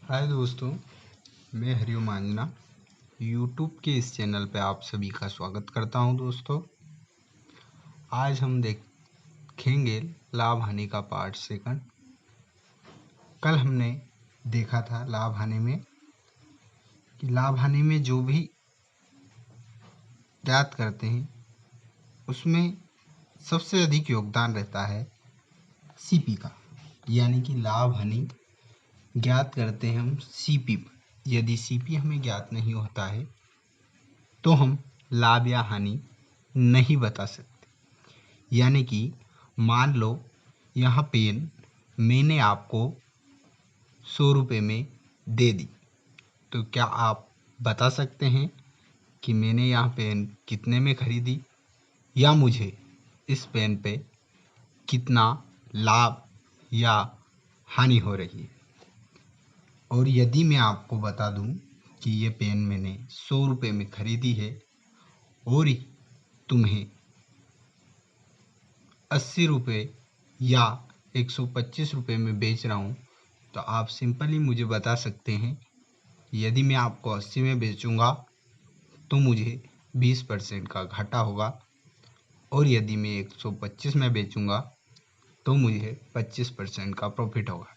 हाय दोस्तों, मैं हरिओम आंजना यूट्यूब के इस चैनल पे आप सभी का स्वागत करता हूं। दोस्तों, आज हम देखेंगे लाभ हानि का पार्ट सेकंड। कल हमने देखा था लाभ हानि में कि लाभ हानि में जो भी ज्ञात करते हैं उसमें सबसे अधिक योगदान रहता है सीपी का, यानी कि लाभ हानि ज्ञात करते हैं हम सीपी पर। यदि सीपी हमें ज्ञात नहीं होता है तो हम लाभ या हानि नहीं बता सकते। यानी कि मान लो यहाँ पेन मैंने आपको 100 रुपये में दे दी, तो क्या आप बता सकते हैं कि मैंने यहाँ पेन कितने में खरीदी या मुझे इस पेन पे कितना लाभ या हानि हो रही है। और यदि मैं आपको बता दूं कि ये पेन मैंने 100 रुपये में खरीदी है और तुम्हें 80 रुपये या 125 रुपये में बेच रहा हूँ, तो आप सिंपली मुझे बता सकते हैं। यदि मैं आपको 80 में बेचूंगा तो मुझे 20% का घाटा होगा, और यदि मैं 125 में बेचूंगा तो मुझे 25% का प्रॉफिट होगा।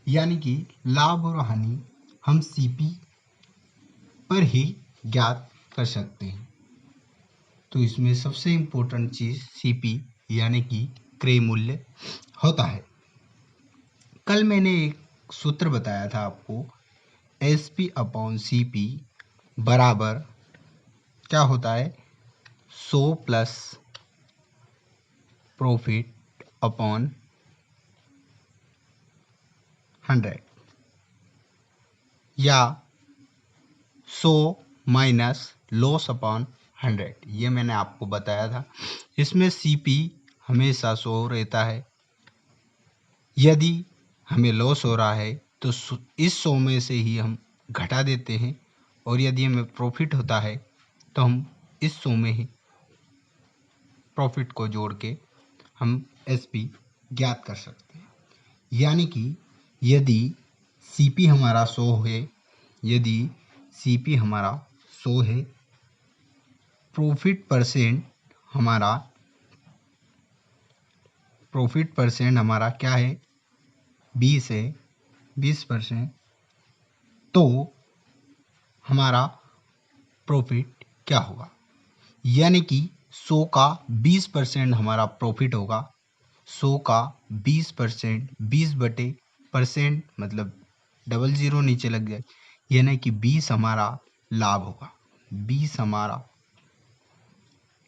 यानी कि लाभ और हानि हम सीपी पर ही ज्ञात कर सकते हैं। तो इसमें सबसे इम्पोर्टेंट चीज़ सीपी यानी कि क्रय मूल्य होता है। कल मैंने एक सूत्र बताया था आपको, S P upon C P बराबर क्या होता है, 100 प्लस प्रॉफिट अपॉन 100 या 100 माइनस लॉस अपॉन 100। ये मैंने आपको बताया था। इसमें सीपी हमेशा 100 रहता है। यदि हमें लॉस हो रहा है तो इस 100 में से ही हम घटा देते हैं, और यदि हमें प्रॉफिट होता है तो हम इस 100 में ही प्रॉफिट को जोड़ के हम एसपी ज्ञात कर सकते हैं। यानी कि यदि सीपी हमारा 100 है, यदि सीपी हमारा 100 है, प्रॉफिट परसेंट हमारा क्या है, 20 है, 20%, तो हमारा प्रॉफिट क्या होगा, यानी कि 100 का 20% हमारा प्रॉफिट होगा। 100 का 20%, 20/% मतलब डबल ज़ीरो नीचे लग जाए, यानी कि 20 हमारा लाभ होगा। 20 हमारा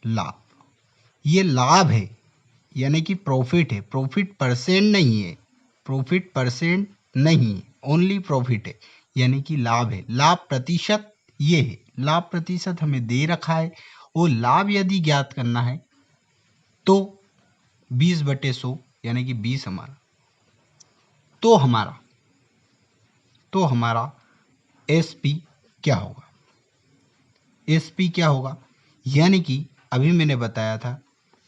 लाभ, ये लाभ है, यानी कि प्रॉफिट है। प्रॉफिट परसेंट नहीं है, प्रॉफिट परसेंट नहीं है, ओनली प्रॉफिट है, यानी कि लाभ है। लाभ प्रतिशत ये है, लाभ प्रतिशत हमें दे रखा है, और लाभ यदि ज्ञात करना है तो 20/100 यानी कि 20 हमारा, तो हमारा एसपी क्या होगा, एसपी क्या होगा, यानी कि अभी मैंने बताया था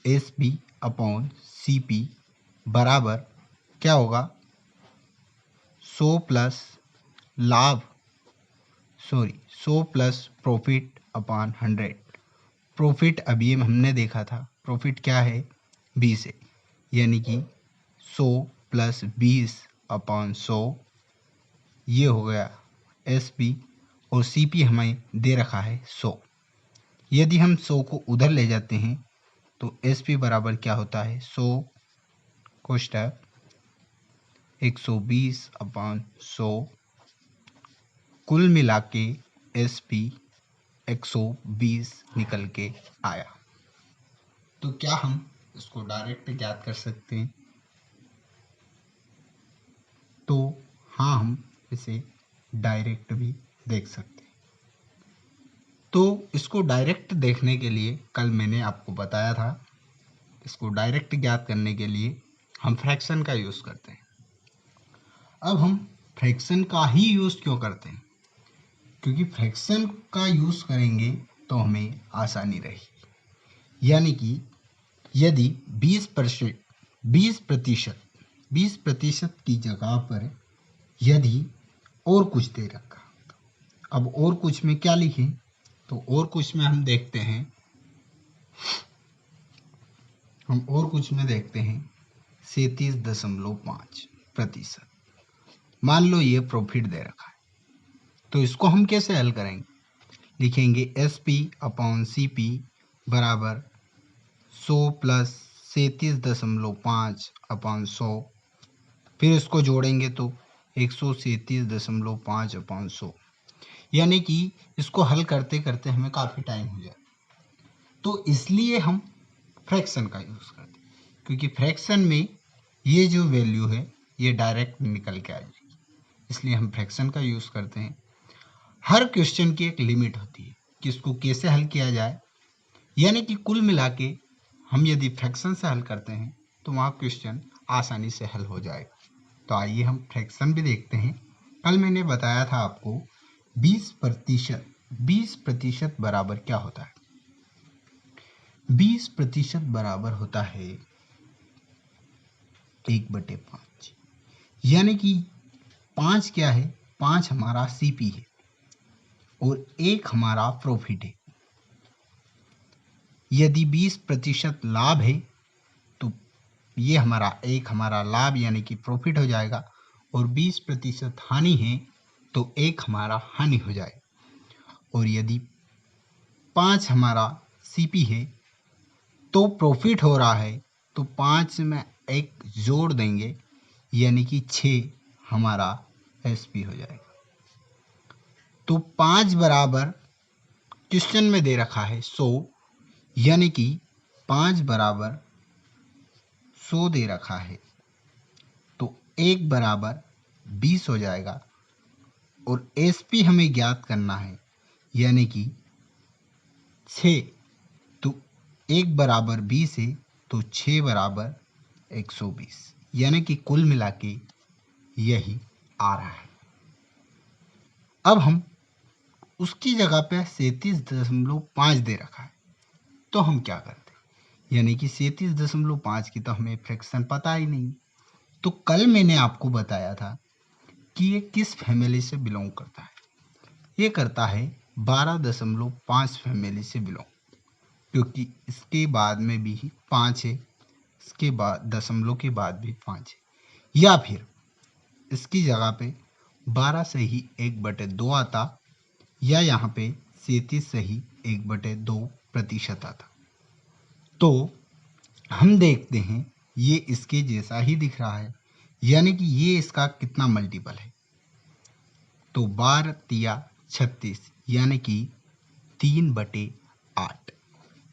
एसपी अपॉन सीपी बराबर क्या होगा, 100 प्लस लाभ 100 प्लस प्रॉफिट अपॉन 100। प्रॉफिट अभी हमने देखा था, प्रॉफिट क्या है, 20 है, यानी कि 100 प्लस 20 अपॉन 100, ये हो गया एसपी, और सीपी हमें दे रखा है 100। यदि हम 100 को उधर ले जाते हैं तो एसपी बराबर क्या होता है, 100 कोष्टक 120 अपॉन 100, कुल मिला के एसपी 120 निकल के आया। तो क्या हम इसको डायरेक्ट ज्ञात कर सकते हैं? तो हाँ, हम इसे डायरेक्ट भी देख सकते हैं। तो इसको डायरेक्ट देखने के लिए कल मैंने आपको बताया था, इसको डायरेक्ट ज्ञात करने के लिए हम फ्रैक्शन का यूज़ करते हैं। अब हम फ्रैक्शन का ही यूज़ क्यों करते हैं? क्योंकि फ्रैक्शन का यूज़ करेंगे तो हमें आसानी रहेगी। यानी कि यदि 20% की जगह पर यदि और कुछ दे रखा। अब और कुछ में क्या लिखें, तो और कुछ में हम देखते हैं 37.5%। मान लो ये प्रॉफिट दे रखा है, तो इसको हम कैसे हल करेंगे? लिखेंगे SP/CP बराबर 100 प्लस 37.5/100, फिर इसको जोड़ेंगे तो 137.5/100, यानी कि इसको हल करते करते हमें काफ़ी टाइम हो जाए। तो इसलिए हम फ्रैक्शन का यूज़ करते हैं, क्योंकि फ्रैक्शन में ये जो वैल्यू है ये डायरेक्ट निकल के आ जाएगी, इसलिए हम फ्रैक्शन का यूज़ करते हैं। हर क्वेश्चन की एक लिमिट होती है कि इसको कैसे हल किया जाए, यानी कि कुल मिला के हम यदि फ्रैक्शन से हल करते हैं तो वहाँ क्वेश्चन आसानी से हल हो जाएगा। तो आइए हम फ्रैक्शन भी देखते हैं। कल मैंने बताया था आपको 20% बराबर क्या होता है? 20% बराबर होता है 1/5, यानी कि 5 क्या है? 5 हमारा CP है और 1 हमारा प्रॉफिट है। यदि 20% लाभ है तो ये हमारा लाभ यानी कि प्रॉफिट हो जाएगा, और 20% हानि है तो 1 हमारा हानि हो जाएगा। और यदि 5 हमारा CP है तो प्रॉफिट हो रहा है, तो 5 में 1 जोड़ देंगे यानी कि 6 हमारा SP हो जाएगा। तो 5 बराबर क्वेश्चन में दे रखा है 100, यानी कि 5 बराबर 100 दे रखा है, तो 1 बराबर 20 हो जाएगा। और SP हमें ज्ञात करना है, यानी कि 6, तो 1 बराबर 20 है तो 6 बराबर 120, यानी कि कुल मिला के यही आ रहा है। अब हम उसकी जगह पे 37.5 दे रखा है, तो हम क्या करते हैं? यानी कि 37.5 की तो हमें फ्रैक्शन पता ही नहीं। तो कल मैंने आपको बताया था कि ये किस फैमिली से बिलोंग करता है। ये करता है 12.5 फैमिली से बिलोंग, क्योंकि इसके बाद में भी 5 है, इसके बाद दशमलव के बाद भी 5 है, या फिर इसकी जगह पे 12 से ही 1/2 आता, या यहाँ पे 37 से ही 1/2% आता। तो हम देखते हैं ये इसके जैसा ही दिख रहा है, यानी कि ये इसका कितना मल्टीपल है, तो 12×3 = 36, यानी कि 3/8,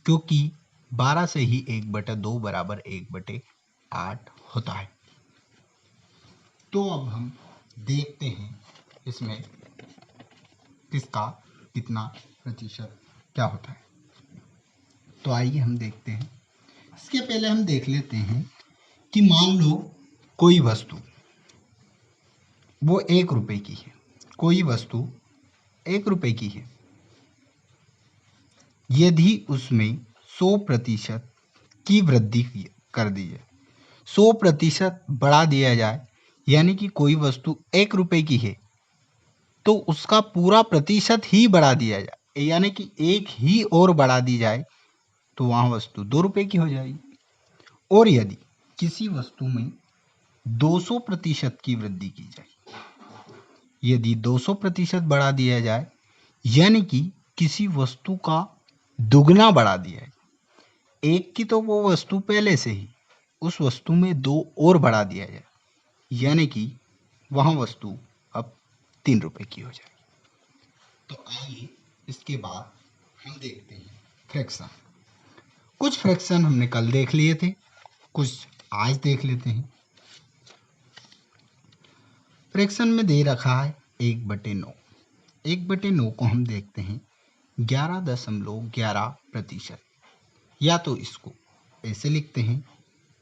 क्योंकि 12 से ही 1/2 बराबर 1/8 होता है। तो अब हम देखते हैं इसमें किसका कितना प्रतिशत क्या होता है। तो आइए हम देखते हैं। इसके पहले हम देख लेते हैं कि मान लो कोई वस्तु वो 1 रुपए की है, कोई वस्तु 1 रुपए की है, यदि उसमें 100% की वृद्धि कर दी जाए, 100% बढ़ा दिया जाए, यानी कि कोई वस्तु 1 रुपए की है तो उसका पूरा प्रतिशत ही बढ़ा दिया जाए, यानी कि 1 ही और बढ़ा दी जाए, तो वहाँ वस्तु 2 रुपए की हो जाएगी। और यदि किसी वस्तु में 200% की वृद्धि की जाए, यदि 200% बढ़ा दिया जाए, यानी कि किसी वस्तु का दुगना बढ़ा दिया है, एक की तो वो वस्तु पहले से ही, उस वस्तु में 2 और बढ़ा दिया जाए, यानी कि वहाँ वस्तु अब 3 रुपए की हो जाएगी। तो आइए इसके बाद हम देखते हैं फ्रैक्शन। कुछ फ्रैक्शन हमने कल देख लिए थे, कुछ आज देख लेते हैं। फ्रैक्शन में दे रखा है 1/9। 1/9 को हम देखते हैं 11.11%, या तो इसको ऐसे लिखते हैं,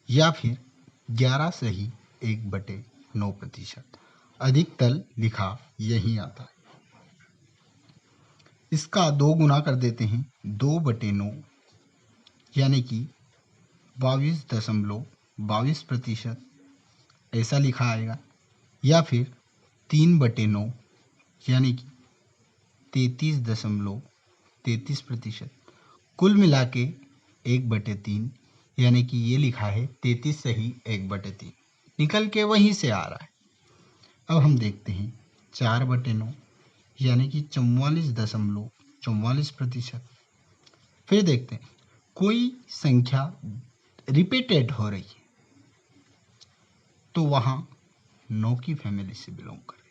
या फिर 11 से ही 1/9%, अधिकतर लिखा यही आता है। इसका 2 गुना कर देते हैं, 2/9, यानी कि 22.22%, ऐसा लिखा आएगा, या फिर 3/9 यानी कि 33.33%। कुल मिला के 1/3 यानी कि ये लिखा है 33 सही 1/3 निकल के वहीं से आ रहा है। अब हम देखते हैं 4/9 यानी कि 44.44%। फिर देखते हैं कोई संख्या रिपीटेड हो रही है तो वहाँ 9 की फैमिली से बिलोंग करे,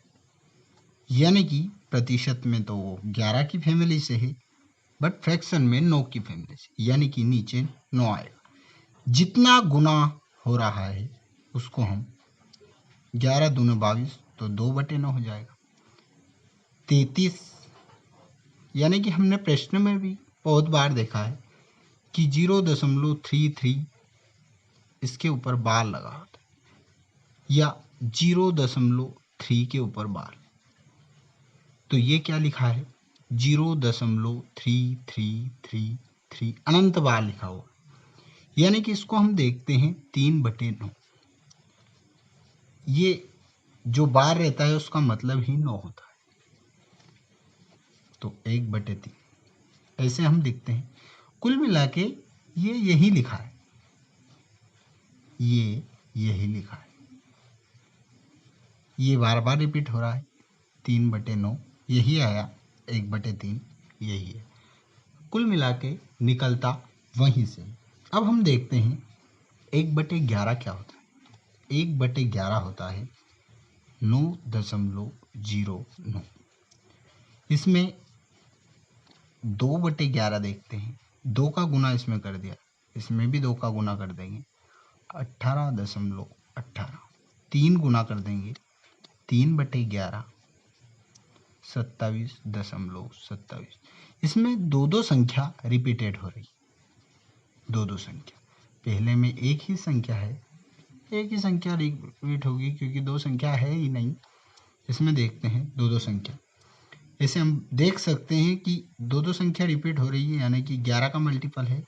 यानी कि प्रतिशत में तो वो 11 की फैमिली से है, बट फ्रैक्शन में 9 की फैमिली से, यानी कि नीचे 9 आएगा। जितना गुना हो रहा है उसको हम 11 दूने 22 तो 2/9 हो जाएगा। 33 यानी कि हमने प्रश्न में भी बहुत बार देखा है कि 0.33 इसके ऊपर बार लगा होता है या 0.3 के ऊपर बार, तो ये क्या लिखा है 0.3333 अनंत बार लिखा हुआ, यानी कि इसको हम देखते हैं 3/9। ये जो बार रहता है उसका मतलब ही 9 होता है, तो 1/3 ऐसे हम लिखते हैं। कुल मिला के ये यही लिखा है, ये यही लिखा है, ये बार बार रिपीट हो रहा है। 3/9 यही आया, 1/3 यही है, कुल मिला के निकलता वहीं से। अब हम देखते हैं 1/11 क्या होता है। 1/11 होता है 9.09। इसमें 2/11 देखते हैं, 2 का गुना इसमें कर दिया, इसमें भी 2 का गुना कर देंगे 18.18। 3 गुना कर देंगे 3/11 27.27। इसमें दो संख्या रिपीटेड हो रही, दो संख्या, पहले में एक ही संख्या है, एक ही संख्या रिपीट होगी क्योंकि 2 संख्या है ही नहीं। इसमें देखते हैं 2 संख्या, ऐसे हम देख सकते हैं कि 2 संख्या रिपीट हो रही है, यानी कि 11 का मल्टीपल है,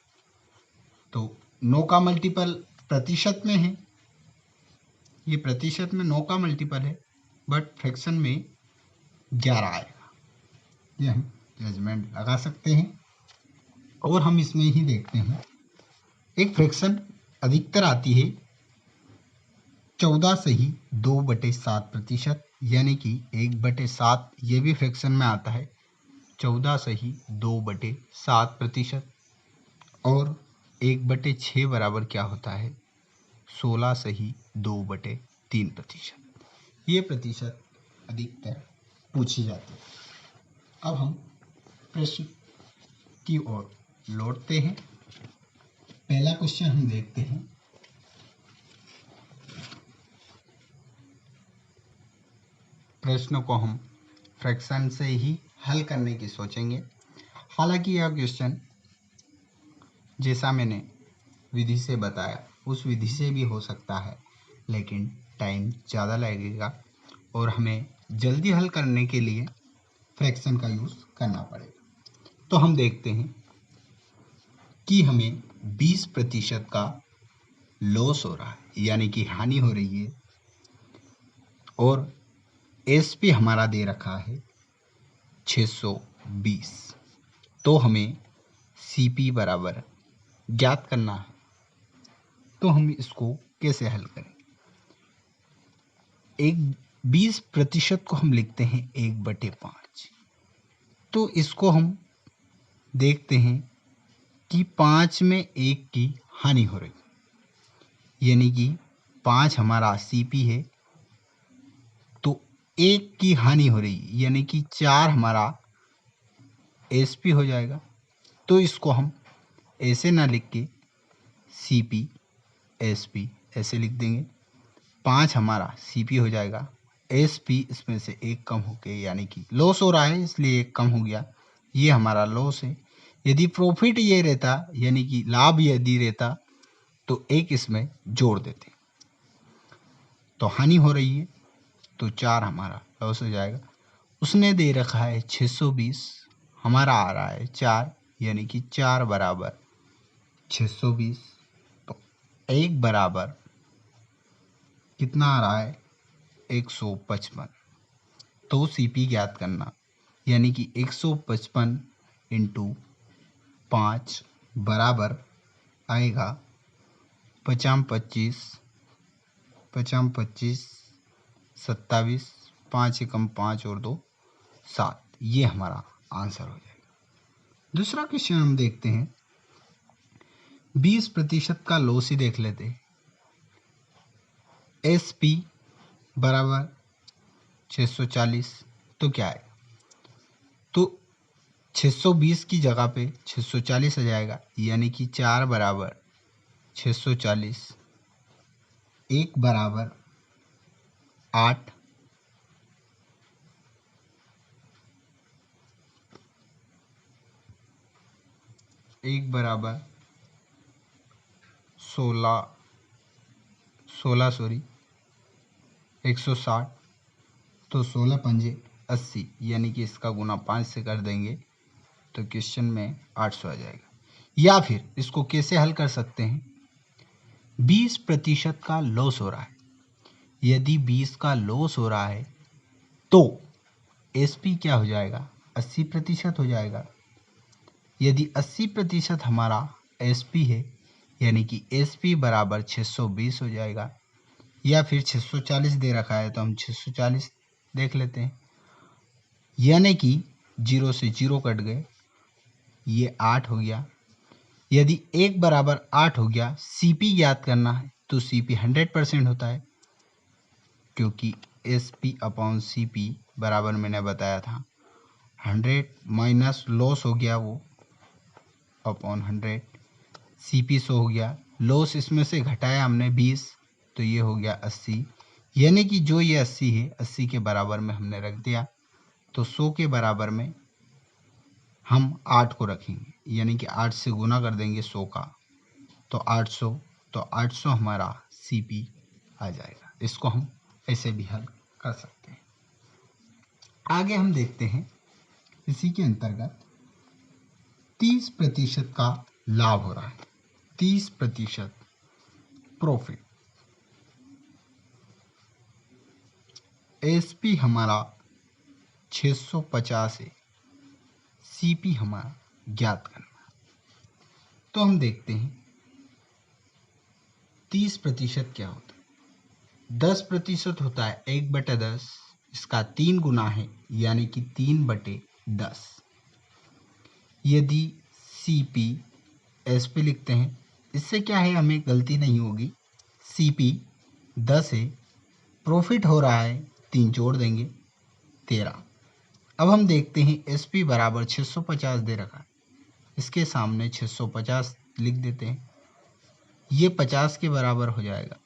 तो 9 का मल्टीपल प्रतिशत में है, ये प्रतिशत में 9 का मल्टीपल है, बट फ्रैक्शन में 11 आएगा। ये हम जजमेंट लगा सकते हैं। और हम इसमें ही देखते हैं एक फ्रैक्शन अधिकतर आती है 14 सही 2/7%, यानी कि 1/7 ये भी फ्रैक्शन में आता है 14 सही 2/7%। और 1/6 बराबर क्या होता है 16 सही 2/3%। ये प्रतिशत अधिकतर पूछी जाती है। अब हम प्रश्न की ओर लौटते हैं। पहला क्वेश्चन हम देखते हैं। प्रश्न को हम फ्रैक्शन से ही हल करने की सोचेंगे। हालांकि यह क्वेश्चन जैसा मैंने विधि से बताया उस विधि से भी हो सकता है, लेकिन टाइम ज़्यादा लगेगा और हमें जल्दी हल करने के लिए फ्रैक्शन का यूज़ करना पड़ेगा। तो हम देखते हैं कि हमें 20% का लॉस हो रहा है, यानी कि हानि हो रही है, और एसपी हमारा दे रखा है 620। तो हमें सीपी बराबर ज्ञात करना है। तो हम इसको कैसे हल करें। 20% को हम लिखते हैं 1/5। तो इसको हम देखते हैं कि 5 में 1 की हानि हो रही, यानी कि 5 हमारा सीपी है, तो 1 की हानि हो रही, यानी कि 4 हमारा एसपी हो जाएगा। तो इसको हम ऐसे ना लिख के सीपी एसपी ऐसे लिख देंगे। 5 हमारा सीपी हो जाएगा, एसपी इसमें से 1 कम हो गया, यानी कि लॉस हो रहा है इसलिए 1 कम हो गया, ये हमारा लॉस है। यदि प्रॉफिट ये रहता, यानी कि लाभ यदि रहता, तो 1 इसमें जोड़ देते। तो हानि हो रही है तो 4 हमारा लॉस हो जाएगा। उसने दे रखा है 620, हमारा आ रहा है 4, यानी कि 4 बराबर 620। तो 1 बराबर कितना आ रहा है 155। तो सीपी ज्ञात करना, यानी कि 155 इंटू 5 बराबर आएगा 55 25 27, 5 एकम 5 और 2 7। ये हमारा आंसर हो जाएगा। दूसरा क्वेश्चन हम देखते हैं, 20% का लॉस ही देख लेते हैं। एसपी बराबर 640, तो क्या है, तो 620 की जगह पे 640 आ जाएगा, यानी कि 4 बराबर 640, 1 बराबर 8, 1 बराबर 160, तो 16 पंजे 80, यानी कि इसका गुना 5 से कर देंगे तो क्वेश्चन में 800 आ जाएगा। या फिर इसको कैसे हल कर सकते हैं, 20% का लॉस हो रहा है, यदि 20 का लॉस हो रहा है तो एसपी क्या हो जाएगा, 80% हो जाएगा। यदि 80% हमारा एसपी है, यानी कि एसपी बराबर 620 हो जाएगा, या फिर 640 दे रखा है तो हम 640 देख लेते हैं, यानी कि 0 से 0 कट गए, ये 8 हो गया। यदि 1 बराबर 8 हो गया, सीपी ज्ञात करना है, तो सीपी 100% होता है, क्योंकि एसपी अपॉन सीपी बराबर मैंने बताया था 100 माइनस लॉस हो गया वो अपॉन 100, सीपी 100 हो गया, लॉस इसमें से घटाया हमने 20, तो ये हो गया 80, यानी कि जो ये 80 है 80 के बराबर में हमने रख दिया, तो 100 के बराबर में हम 8 को रखेंगे, यानी कि 8 से गुना कर देंगे 100 का, तो 800, तो 800 हमारा सीपी आ जाएगा। इसको हम ऐसे भी हल कर सकते हैं। आगे हम देखते हैं, इसी के अंतर्गत 30% का लाभ हो रहा है, 30% प्रॉफिट। एसपी हमारा 650 है, सीपी हमारा ज्ञात करना। तो हम देखते हैं 30% क्या होता है, 10% होता है 1/10, इसका 3 गुना है, यानी कि 3/10। यदि सीपी एसपी लिखते हैं, इससे क्या है, हमें गलती नहीं होगी, सीपी 10 है, प्रॉफिट हो रहा है 3 जोड़ देंगे 13। अब हम देखते हैं एसपी बराबर 650 दे रखा है, इसके सामने 650 लिख देते हैं, ये 50 के बराबर हो जाएगा।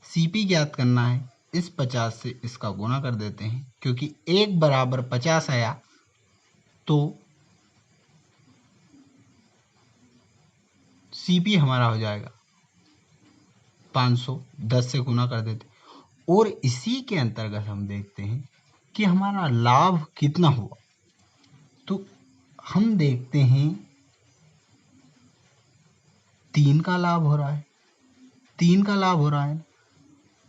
सीपी ज्ञात करना है, इस 50 से इसका गुणा कर देते हैं, क्योंकि 1 बराबर 50 आया, तो सीपी हमारा हो जाएगा 500, 10 से गुना कर देते हैं। और इसी के अंतर्गत हम देखते हैं कि हमारा लाभ कितना हुआ, तो हम देखते हैं 3 का लाभ हो रहा है, 3 का लाभ हो रहा है,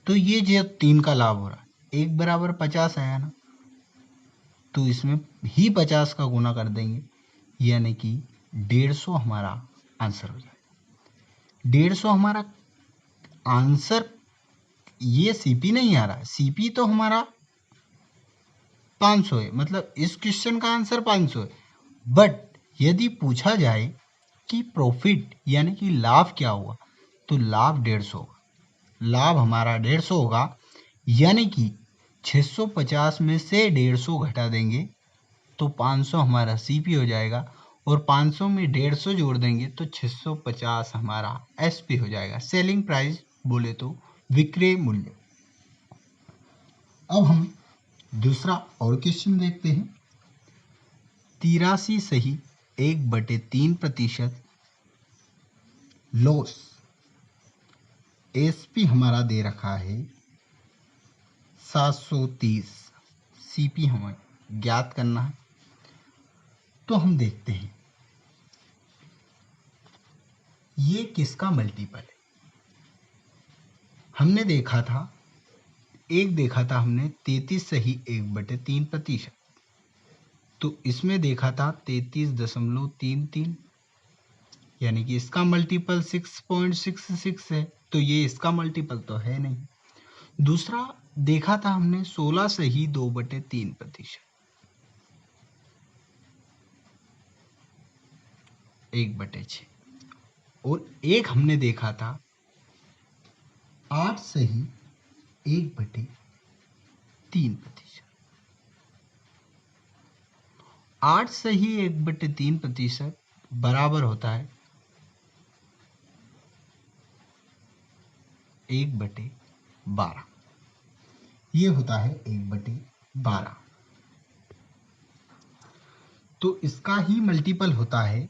तो ये जो 3 का लाभ हो रहा है, 1 बराबर 50 आया ना, तो इसमें ही 50 का गुना कर देंगे, यानी कि 150 हमारा आंसर हो जाएगा। 150 हमारा आंसर, ये सीपी नहीं आ रहा है, सीपी तो हमारा 500 है, मतलब इस क्वेश्चन का आंसर 500 है। बट यदि पूछा जाए कि प्रॉफिट यानी कि लाभ क्या हुआ, तो लाभ 150 होगा, लाभ हमारा 150 होगा, यानी कि 650 में से 150 घटा देंगे तो 500 हमारा सीपी हो जाएगा, और 500 में 150 जोड़ देंगे तो 650 हमारा एसपी हो जाएगा, सेलिंग प्राइस बोले तो विक्रय मूल्य। अब हम दूसरा और क्वेश्चन देखते हैं, 83 सही 1/3% लॉस, एसपी हमारा दे रखा है 730, सीपी हमें ज्ञात करना है। तो हम देखते हैं ये किसका मल्टीपल है, हमने देखा था एक देखा था हमने 33 सही 1/3%, तो इसमें देखा था 33.33, यानी कि इसका मल्टीपल 6.66 है, तो ये इसका मल्टीपल तो है नहीं। दूसरा देखा था हमने 16 सही 2/3%, 1/6, और एक हमने देखा था 8 सही 1/3%। 8 सही 1/3% बराबर होता है 1/12। ये होता है 1/12। तो इसका ही मल्टीपल होता है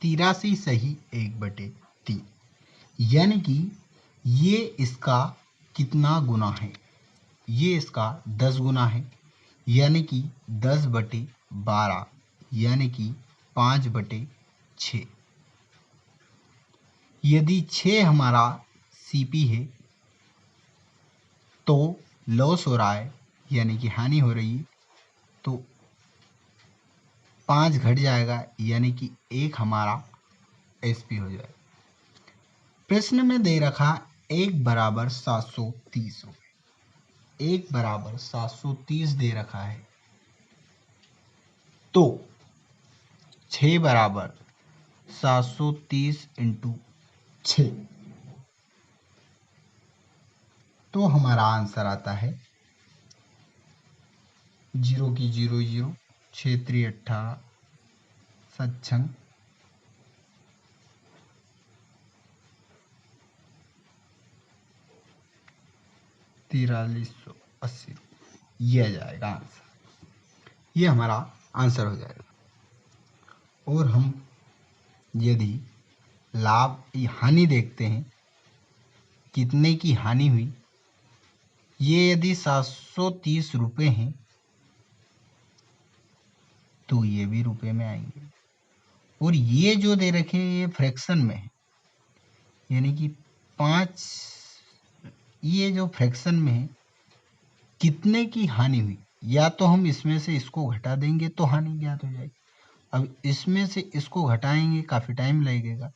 83 सही 1/3, यानी कि ये इसका कितना गुना है, ये इसका 10 गुना है, यानी कि 10/12, यानी कि 5/6। यदि 6 हमारा सीपी है तो लॉस हो रहा है, यानी कि हानि हो रही है, तो 5 घट जाएगा, यानी कि 1 हमारा एसपी हो जाएगा। प्रश्न में दे रखा 1 बराबर 730 रुपये, 1 बराबर 730 दे रखा है, तो 6 बराबर 730 इंटू 6, तो हमारा आंसर आता है 0 की 0 0, 6 3 18, 7 4380, ये आ जाएगा आंसर, ये हमारा आंसर हो जाएगा। और हम यदि लाभ हानि देखते हैं, कितने की हानि हुई, ये यदि 730 रुपये हैं तो ये भी रुपए में आएंगे, और ये जो दे रखे हैं ये फ्रैक्शन में है, यानी कि 5, ये जो फ्रैक्शन में है कितने की हानि हुई, या तो हम इसमें से इसको घटा देंगे तो हानि ज्ञात हो जाएगी। अब इसमें से इसको घटाएंगे काफ़ी टाइम लगेगा,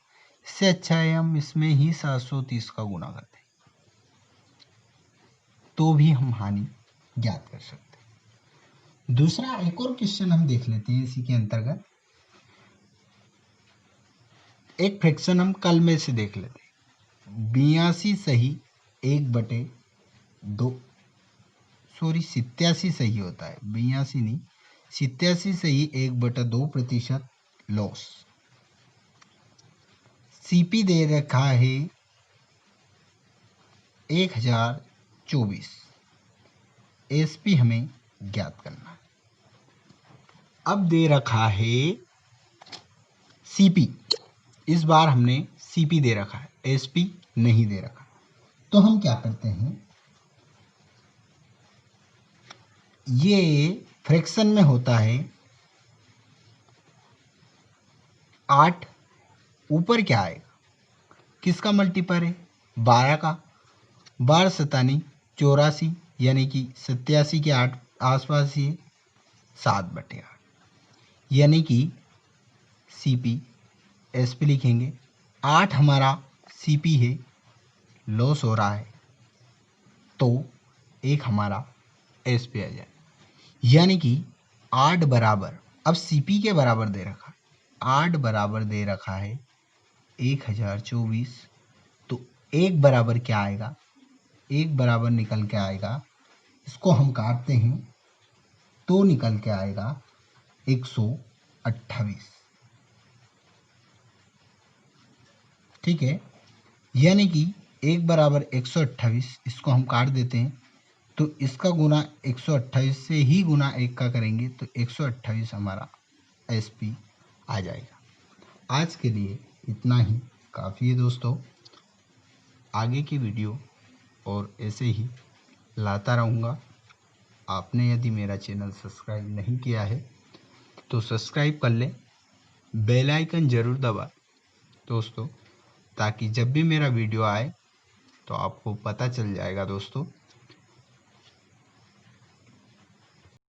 इससे अच्छा है हम इसमें ही 730 का गुना कर दें, तो भी हम हानि ज्ञात कर सकते हैं। दूसरा एक और क्वेश्चन हम देख लेते हैं इसी के अंतर्गत। एक फ्रैक्शन हम कल में से देख लेते हैं, 82 सही 1/2, सॉरी 87 सही होता है, 82 नहीं, 87 सही 1/2% लॉस। सीपी दे रखा है 1024, एसपी हमें ज्ञात करना है। अब दे रखा है सीपी, इस बार हमने सीपी दे रखा है, एसपी नहीं दे रखा, तो हम क्या करते हैं, ये फ्रैक्शन में होता है 8, ऊपर क्या आएगा, किसका मल्टीपल है, 12 का, 12 सतानी 84, यानी कि 87 के 8 आसपास ही 7/8, यानी कि सीपी एसपी लिखेंगे। 8 हमारा सीपी है, लॉस हो रहा है, तो 1 हमारा एसपी आ जाए, यानी कि 8 बराबर, अब सीपी के बराबर दे रखा है, 8 बराबर दे रखा है 1024, तो 1 बराबर क्या आएगा, 1 बराबर निकल के आएगा, इसको हम काटते हैं तो निकल के आएगा 128, ठीक है, यानी कि 1 बराबर 128, इसको हम काट देते हैं तो इसका गुना 128 से ही गुना 1 का करेंगे तो 128 हमारा एसपी आ जाएगा। आज के लिए इतना ही काफ़ी है दोस्तों, आगे की वीडियो और ऐसे ही लाता रहूँगा। आपने यदि मेरा चैनल सब्सक्राइब नहीं किया है तो सब्सक्राइब कर लें, बेल आइकन ज़रूर दबाएं दोस्तों, ताकि जब भी मेरा वीडियो आए तो आपको पता चल जाएगा दोस्तों।